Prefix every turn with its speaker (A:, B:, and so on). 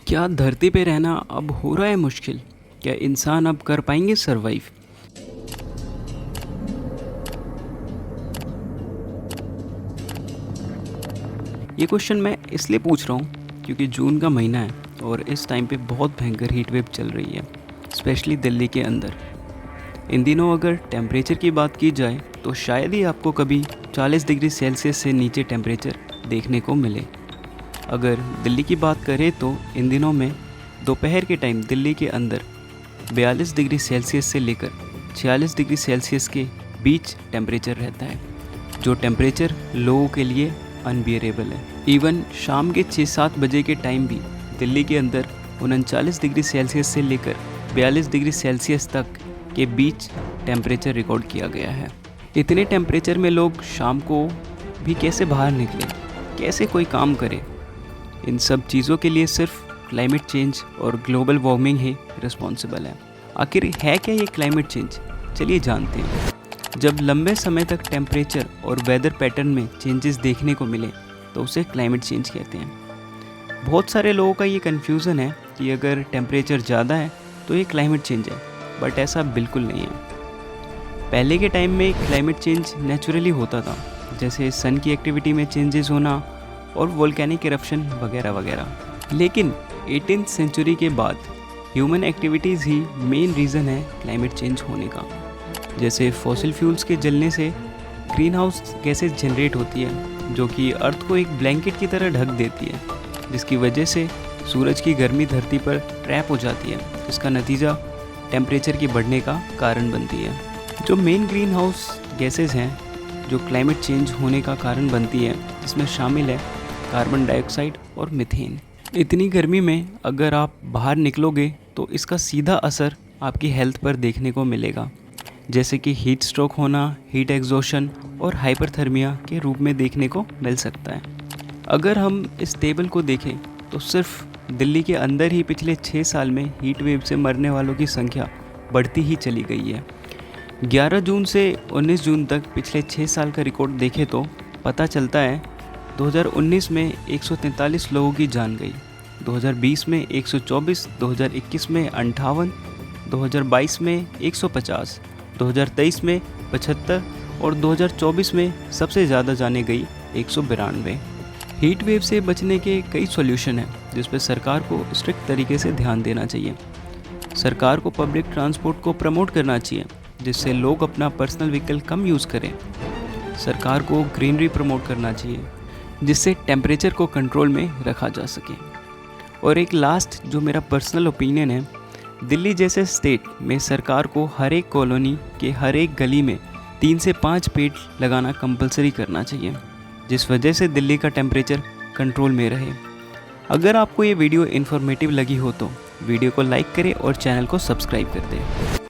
A: क्या धरती पे रहना अब हो रहा है मुश्किल? क्या इंसान अब कर पाएंगे सरवाइव? ये क्वेश्चन मैं इसलिए पूछ रहा हूँ क्योंकि जून का महीना है और इस टाइम पे बहुत भयंकर हीट वेव चल रही है, स्पेशली दिल्ली के अंदर। इन दिनों अगर टेम्परेचर की बात की जाए तो शायद ही आपको कभी 40 डिग्री सेल्सियस से नीचे टेम्परेचर देखने को मिले। अगर दिल्ली की बात करें तो इन दिनों में दोपहर के टाइम दिल्ली के अंदर 42 डिग्री सेल्सियस से लेकर 46 डिग्री सेल्सियस के बीच टेम्परेचर रहता है, जो टेम्परेचर लोगों के लिए अनबियरेबल है। इवन शाम के 6-7 बजे के टाइम भी दिल्ली के अंदर 39 डिग्री सेल्सियस से लेकर 42 डिग्री सेल्सियस तक के बीच टेम्परेचर रिकॉर्ड किया गया है। इतने टेम्परेचर में लोग शाम को भी कैसे बाहर निकले, कैसे कोई काम करे? इन सब चीज़ों के लिए सिर्फ क्लाइमेट चेंज और ग्लोबल वार्मिंग ही रिस्पॉन्सिबल है। आखिर है क्या ये क्लाइमेट चेंज? चलिए जानते हैं। जब लंबे समय तक टेम्परेचर और वेदर पैटर्न में चेंजेस देखने को मिले तो उसे क्लाइमेट चेंज कहते हैं। बहुत सारे लोगों का ये कन्फ्यूज़न है कि अगर टेम्परेचर ज़्यादा है तो ये क्लाइमेट चेंज है, बट ऐसा बिल्कुल नहीं है। पहले के टाइम में क्लाइमेट चेंज नेचुरली होता था, जैसे सन की एक्टिविटी में चेंजेस होना और वोल्केनिक इरप्शन वगैरह वगैरह। लेकिन 18th सेंचुरी के बाद ह्यूमन एक्टिविटीज़ ही मेन रीज़न है क्लाइमेट चेंज होने का। जैसे फॉसिल फ्यूल्स के जलने से ग्रीन हाउस गैसेज जनरेट होती है, जो कि अर्थ को एक ब्लैंकेट की तरह ढक देती है, जिसकी वजह से सूरज की गर्मी धरती पर ट्रैप हो जाती है, जिसका नतीजा टेम्परेचर के बढ़ने का कारण बनती है। जो मेन ग्रीन हाउस गैसेज हैं जो क्लाइमेट चेंज होने का कारण बनती है, जिसमें शामिल है कार्बन डाइऑक्साइड और मीथेन। इतनी गर्मी में अगर आप बाहर निकलोगे तो इसका सीधा असर आपकी हेल्थ पर देखने को मिलेगा, जैसे कि हीट स्ट्रोक होना, हीट एग्जॉशन और हाइपरथर्मिया के रूप में देखने को मिल सकता है। अगर हम इस टेबल को देखें तो सिर्फ दिल्ली के अंदर ही पिछले 6 साल में हीट वेव से मरने वालों की संख्या बढ़ती ही चली गई है। 11 जून से 19 जून तक पिछले 6 साल का रिकॉर्ड देखें तो पता चलता है 2019 में 143 लोगों की जान गई, 2020 में 124, 2021 में 58, 2022 में 150, 2023 में 75 और 2024 में सबसे ज़्यादा जाने गई 192। हीट वेव से बचने के कई सॉल्यूशन हैं, जिस पर सरकार को स्ट्रिक्ट तरीके से ध्यान देना चाहिए। सरकार को पब्लिक ट्रांसपोर्ट को प्रमोट करना चाहिए, जिससे लोग अपना पर्सनल व्हीकल कम यूज़ करें। सरकार को ग्रीनरी प्रमोट करना चाहिए, जिससे टेम्परेचर को कंट्रोल में रखा जा सके। और एक लास्ट जो मेरा पर्सनल ओपिनियन है, दिल्ली जैसे स्टेट में सरकार को हर एक कॉलोनी के हर एक गली में 3 से 5 पेड़ लगाना कंपलसरी करना चाहिए, जिस वजह से दिल्ली का टेम्परेचर कंट्रोल में रहे। अगर आपको ये वीडियो इन्फॉर्मेटिव लगी हो तो वीडियो को लाइक करें और चैनल को सब्सक्राइब कर दें।